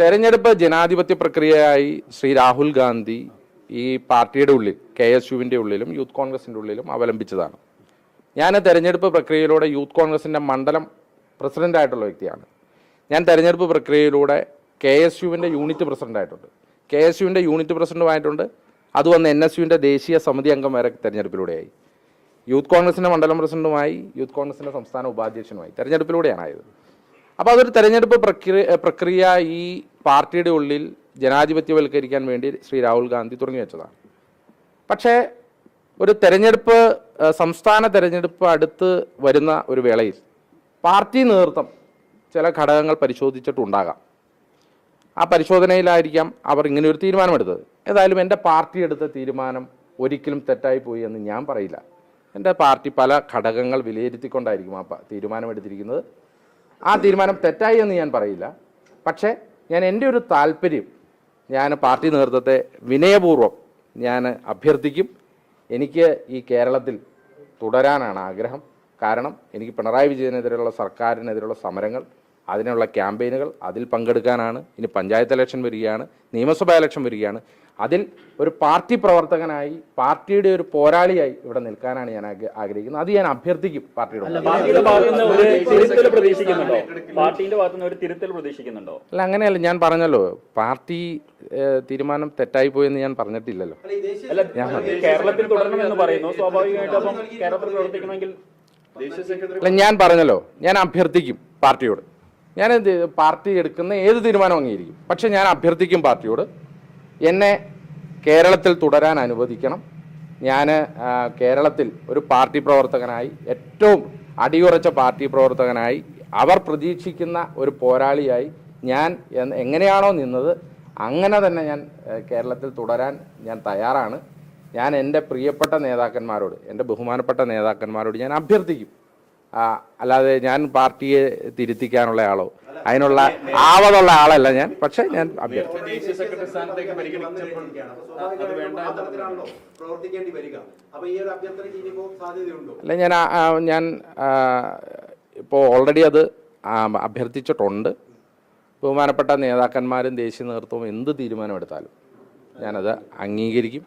തെരഞ്ഞെടുപ്പ് ജനാധിപത്യ പ്രക്രിയയായി ശ്രീ രാഹുൽ ഗാന്ധി ഈ പാർട്ടിയുടെ ഉള്ളിൽ KSUവിൻ്റെ ഉള്ളിലും യൂത്ത് കോൺഗ്രസിൻ്റെ ഉള്ളിലും അവലംബിച്ചതാണ്. ഞാൻ തെരഞ്ഞെടുപ്പ് പ്രക്രിയയിലൂടെ യൂത്ത് കോൺഗ്രസിൻ്റെ മണ്ഡലം പ്രസിഡൻ്റായിട്ടുള്ള വ്യക്തിയാണ്. ഞാൻ തെരഞ്ഞെടുപ്പ് പ്രക്രിയയിലൂടെ KSUവിൻ്റെ യൂണിറ്റ് പ്രസിഡൻ്റായിട്ടുണ്ട്. KSUവിൻ്റെ യൂണിറ്റ് പ്രസിഡന്റുമായിട്ടുണ്ട്. അത് വന്ന് NSUവിൻ്റെ ദേശീയ സമിതി അംഗം വരെ തെരഞ്ഞെടുപ്പിലൂടെയായി. യൂത്ത് കോൺഗ്രസിൻ്റെ മണ്ഡലം പ്രസിഡന്റുമായി, യൂത്ത് കോൺഗ്രസിൻ്റെ സംസ്ഥാന ഉപാധ്യക്ഷനുമായി തെരഞ്ഞെടുപ്പിലൂടെയാണ് ആയത്. അപ്പോൾ അതൊരു തെരഞ്ഞെടുപ്പ് പ്രക്രിയ ഈ പാർട്ടിയുടെ ഉള്ളിൽ ജനാധിപത്യവൽക്കരിക്കാൻ വേണ്ടി ശ്രീ രാഹുൽ ഗാന്ധി തുടങ്ങി വെച്ചതാണ്. പക്ഷേ ഒരു തെരഞ്ഞെടുപ്പ്, സംസ്ഥാന തെരഞ്ഞെടുപ്പ് അടുത്ത് വരുന്ന ഒരു വേളയിൽ പാർട്ടി നേതൃത്വം ചില ഘടകങ്ങൾ പരിശോധിച്ചിട്ടുണ്ടാകാം. ആ പരിശോധനയിലായിരിക്കാം അവർ ഇങ്ങനെ ഒരു തീരുമാനമെടുത്തത്. ഏതായാലും എൻ്റെ പാർട്ടി എടുത്ത തീരുമാനം ഒരിക്കലും തെറ്റായി പോയി എന്ന് ഞാൻ പറയില്ല. എൻ്റെ പാർട്ടി പല ഘടകങ്ങൾ വിലയിരുത്തിക്കൊണ്ടായിരിക്കും ആ തീരുമാനമെടുത്തിരിക്കുന്നത്. ആ തീരുമാനം തെറ്റായി എന്ന് ഞാൻ പറയില്ല. പക്ഷേ ഞാൻ എൻ്റെ ഒരു താല്പര്യം ഞാൻ പാർട്ടി നേതൃത്വത്തെ വിനയപൂർവ്വം ഞാൻ അഭ്യർത്ഥിക്കും. എനിക്ക് ഈ കേരളത്തിൽ തുടരാനാണ് ആഗ്രഹം. കാരണം എനിക്ക് പിണറായി വിജയനെതിരെയുള്ള സർക്കാരിനെതിരെയുള്ള സമരങ്ങൾ, അതിനുള്ള ക്യാമ്പയിനുകൾ, അതിൽ പങ്കെടുക്കാനാണ്. ഇനി പഞ്ചായത്ത് ഇലക്ഷൻ വരികയാണ്, നിയമസഭാ ഇലക്ഷൻ വരികയാണ്. അതിൽ ഒരു പാർട്ടി പ്രവർത്തകനായി, പാർട്ടിയുടെ ഒരു പോരാളിയായി ഇവിടെ നിൽക്കാനാണ് ഞാൻ ആഗ്രഹിക്കുന്നത്. അത് ഞാൻ അഭ്യർത്ഥിക്കും പാർട്ടിയുടെ. അല്ല, അങ്ങനെയല്ല. ഞാൻ പറഞ്ഞല്ലോ, പാർട്ടി തീരുമാനം തെറ്റായി പോയെന്ന് ഞാൻ പറഞ്ഞിട്ടില്ലല്ലോ. അല്ല, ഞാൻ പറഞ്ഞല്ലോ, ഞാൻ അഭ്യർത്ഥിക്കും പാർട്ടിയോട്. ഞാൻ പാർട്ടി എടുക്കുന്ന ഏത് തീരുമാനം അംഗീകരിക്കും. പക്ഷെ ഞാൻ അഭ്യർത്ഥിക്കും പാർട്ടിയോട്, എന്നെ കേരളത്തിൽ തുടരാൻ അനുവദിക്കണം. ഞാൻ കേരളത്തിൽ ഒരു പാർട്ടി പ്രവർത്തകനായി, ഏറ്റവും അടിയുറച്ച പാർട്ടി പ്രവർത്തകനായി, അവർ പ്രതീക്ഷിക്കുന്ന ഒരു പോരാളിയായി ഞാൻ എങ്ങനെയാണോ നിന്നത് അങ്ങനെ തന്നെ ഞാൻ കേരളത്തിൽ തുടരാൻ ഞാൻ തയ്യാറാണ്. ഞാൻ എൻ്റെ പ്രിയപ്പെട്ട നേതാക്കന്മാരോട്, എൻ്റെ ബഹുമാനപ്പെട്ട നേതാക്കന്മാരോട് ഞാൻ അഭ്യർത്ഥിക്കും. അല്ലാതെ ഞാൻ പാർട്ടിയെ തിരുത്തിക്കാനുള്ള ആളോ അതിനുള്ള ആവതുള്ള ആളല്ല ഞാൻ. പക്ഷെ ഞാൻ അഭ്യർത്ഥിക്കും. അല്ല, ഞാൻ ഇപ്പോൾ ഓൾറെഡി അത് അഭ്യർത്ഥിച്ചിട്ടുണ്ട്. ബഹുമാനപ്പെട്ട നേതാക്കന്മാരും ദേശീയ നേതൃത്വവും എന്ത് തീരുമാനമെടുത്താലും ഞാനത് അംഗീകരിക്കും.